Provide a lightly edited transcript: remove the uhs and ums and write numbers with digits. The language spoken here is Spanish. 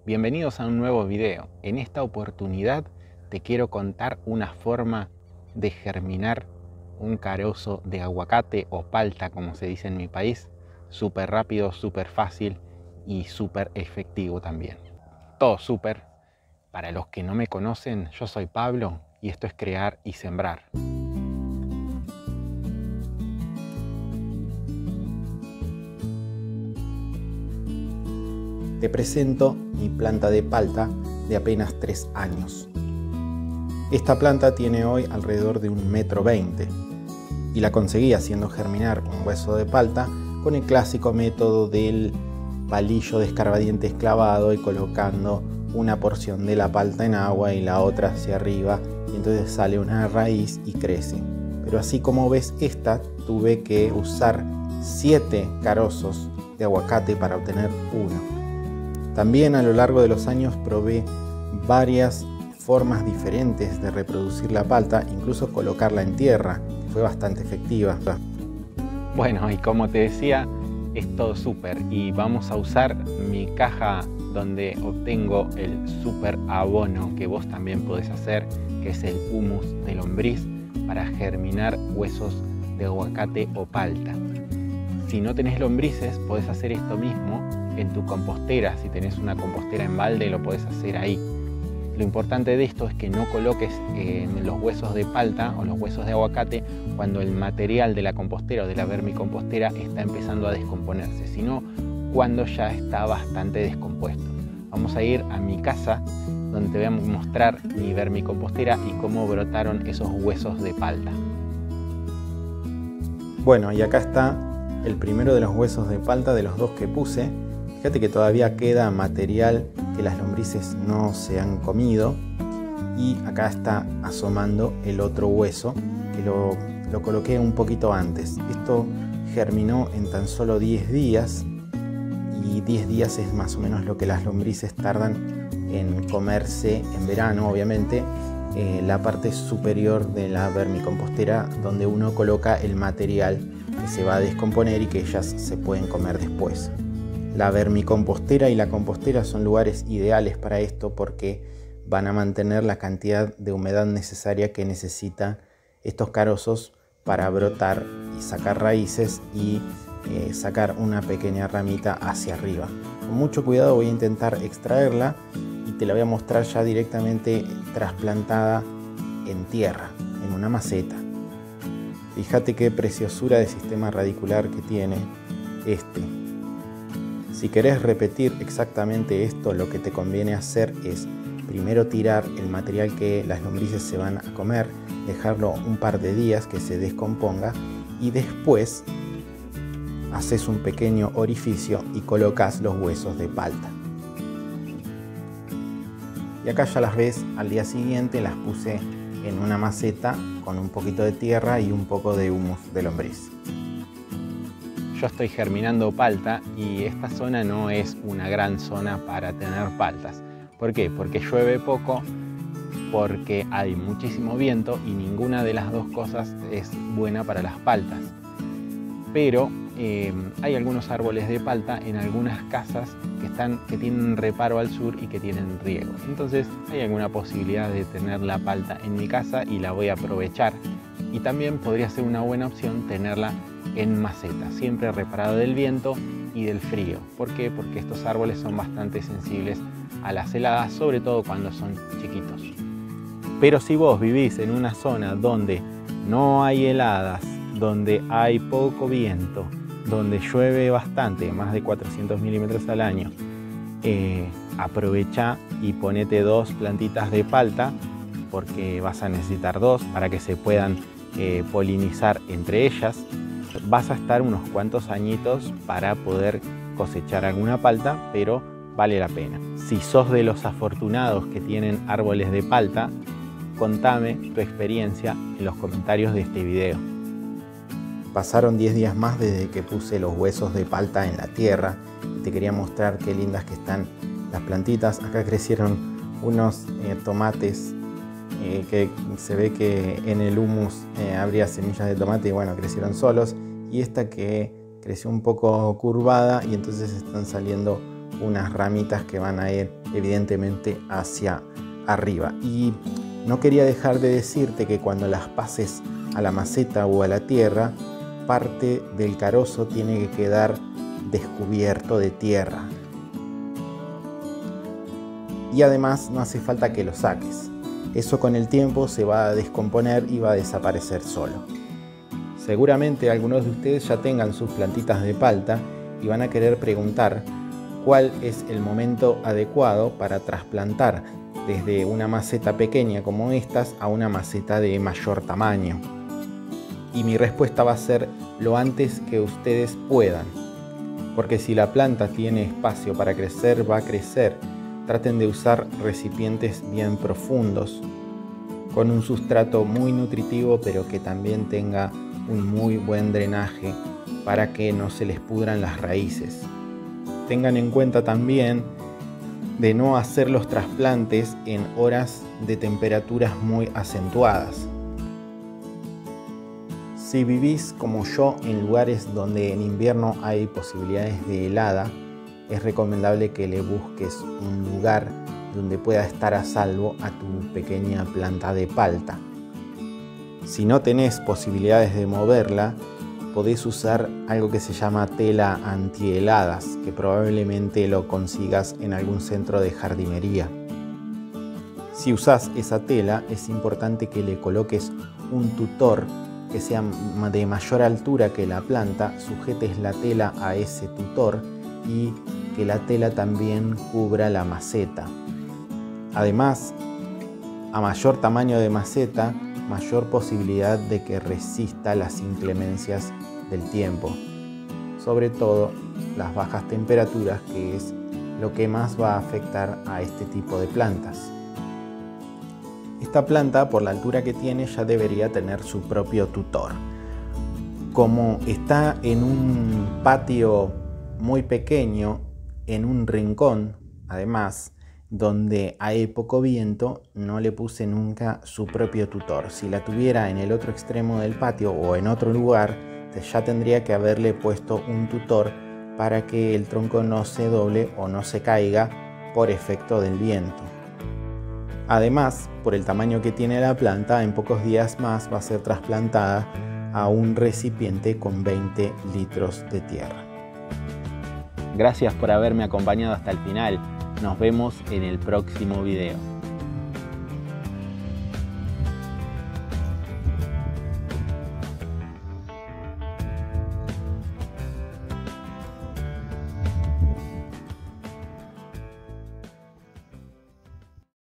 Bienvenidos a un nuevo video. En esta oportunidad te quiero contar una forma de germinar un carozo de aguacate o palta, como se dice en mi país, súper rápido, súper fácil y súper efectivo también. Todo súper. Para los que no me conocen, yo soy Pablo y esto es Crear y Sembrar. Te presento mi planta de palta de apenas 3 años. Esta planta tiene hoy alrededor de 1,20 m y la conseguí haciendo germinar un hueso de palta con el clásico método del palillo de escarbadientes clavado y colocando una porción de la palta en agua y la otra hacia arriba, y entonces sale una raíz y crece. Pero así como ves esta, tuve que usar 7 carozos de aguacate para obtener uno. También a lo largo de los años probé varias formas diferentes de reproducir la palta, incluso colocarla en tierra, que fue bastante efectiva. Bueno, y como te decía, es todo súper, y vamos a usar mi caja donde obtengo el súper abono que vos también podés hacer, que es el humus de lombriz, para germinar huesos de aguacate o palta. Si no tenés lombrices, podés hacer esto mismo en tu compostera. Si tenés una compostera en balde, lo podés hacer ahí. Lo importante de esto es que no coloques los huesos de palta o los huesos de aguacate cuando el material de la compostera o de la vermicompostera está empezando a descomponerse, sino cuando ya está bastante descompuesto. Vamos a ir a mi casa, donde te voy a mostrar mi vermicompostera y cómo brotaron esos huesos de palta. Bueno, y acá está el primero de los huesos de palta de los 2 que puse. Fíjate que todavía queda material que las lombrices no se han comido, y acá está asomando el otro hueso que lo coloqué un poquito antes. Esto germinó en tan solo 10 días, y 10 días es más o menos lo que las lombrices tardan en comerse en verano, obviamente, la parte superior de la vermicompostera, donde uno coloca el material que se va a descomponer y que ellas se pueden comer después. La vermicompostera y la compostera son lugares ideales para esto, porque van a mantener la cantidad de humedad necesaria que necesitan estos carozos para brotar y sacar raíces y sacar una pequeña ramita hacia arriba. Con mucho cuidado voy a intentar extraerla y te la voy a mostrar ya directamente trasplantada en tierra, en una maceta. Fíjate qué preciosura de sistema radicular que tiene este. Si querés repetir exactamente esto, lo que te conviene hacer es primero tirar el material que las lombrices se van a comer, dejarlo un par de días que se descomponga, y después haces un pequeño orificio y colocas los huesos de palta. Y acá ya las ves, al día siguiente las puse en una maceta con un poquito de tierra y un poco de humus de lombriz. Yo estoy germinando palta y esta zona no es una gran zona para tener paltas. ¿Por qué? Porque llueve poco, porque hay muchísimo viento, y ninguna de las dos cosas es buena para las paltas. Pero hay algunos árboles de palta en algunas casas que tienen reparo al sur y que tienen riego. Entonces hay alguna posibilidad de tener la palta en mi casa y la voy a aprovechar. Y también podría ser una buena opción tenerla en maceta, siempre reparado del viento y del frío. ¿Por qué? Porque estos árboles son bastante sensibles a las heladas, sobre todo cuando son chiquitos. Pero si vos vivís en una zona donde no hay heladas, donde hay poco viento, donde llueve bastante, más de 400 milímetros al año, aprovecha y ponete 2 plantitas de palta, porque vas a necesitar 2 para que se puedan polinizar entre ellas. Vas a estar unos cuantos añitos para poder cosechar alguna palta, pero vale la pena. Si sos de los afortunados que tienen árboles de palta, contame tu experiencia en los comentarios de este video. Pasaron 10 días más desde que puse los huesos de palta en la tierra y te quería mostrar qué lindas que están las plantitas. Acá crecieron unos tomates que se ve que en el humus habría semillas de tomate y bueno, crecieron solos. Y esta que creció un poco curvada y entonces están saliendo unas ramitas que van a ir evidentemente hacia arriba. Y no quería dejar de decirte que cuando las pases a la maceta o a la tierra, parte del carozo tiene que quedar descubierto de tierra. Y además no hace falta que lo saques. Eso con el tiempo se va a descomponer y va a desaparecer solo. Seguramente algunos de ustedes ya tengan sus plantitas de palta y van a querer preguntar cuál es el momento adecuado para trasplantar desde una maceta pequeña como estas a una maceta de mayor tamaño. Y mi respuesta va a ser lo antes que ustedes puedan, porque si la planta tiene espacio para crecer, va a crecer. Traten de usar recipientes bien profundos, con un sustrato muy nutritivo, pero que también tenga un muy buen drenaje para que no se les pudran las raíces. Tengan en cuenta también de no hacer los trasplantes en horas de temperaturas muy acentuadas. Si vivís como yo en lugares donde en invierno hay posibilidades de helada, es recomendable que le busques un lugar donde pueda estar a salvo a tu pequeña planta de palta. Si no tenés posibilidades de moverla, podés usar algo que se llama tela antiheladas, que probablemente lo consigas en algún centro de jardinería. Si usás esa tela, es importante que le coloques un tutor que sea de mayor altura que la planta, sujetes la tela a ese tutor y que la tela también cubra la maceta. Además, a mayor tamaño de maceta, mayor posibilidad de que resista las inclemencias del tiempo, sobre todo las bajas temperaturas, que es lo que más va a afectar a este tipo de plantas. Esta planta, por la altura que tiene, ya debería tener su propio tutor. Como está en un patio muy pequeño, en un rincón, además, donde hay poco viento, no le puse nunca su propio tutor. Si la tuviera en el otro extremo del patio o en otro lugar, ya tendría que haberle puesto un tutor para que el tronco no se doble o no se caiga por efecto del viento. Además, por el tamaño que tiene la planta, en pocos días más va a ser trasplantada a un recipiente con 20 litros de tierra. Gracias por haberme acompañado hasta el final. Nos vemos en el próximo video.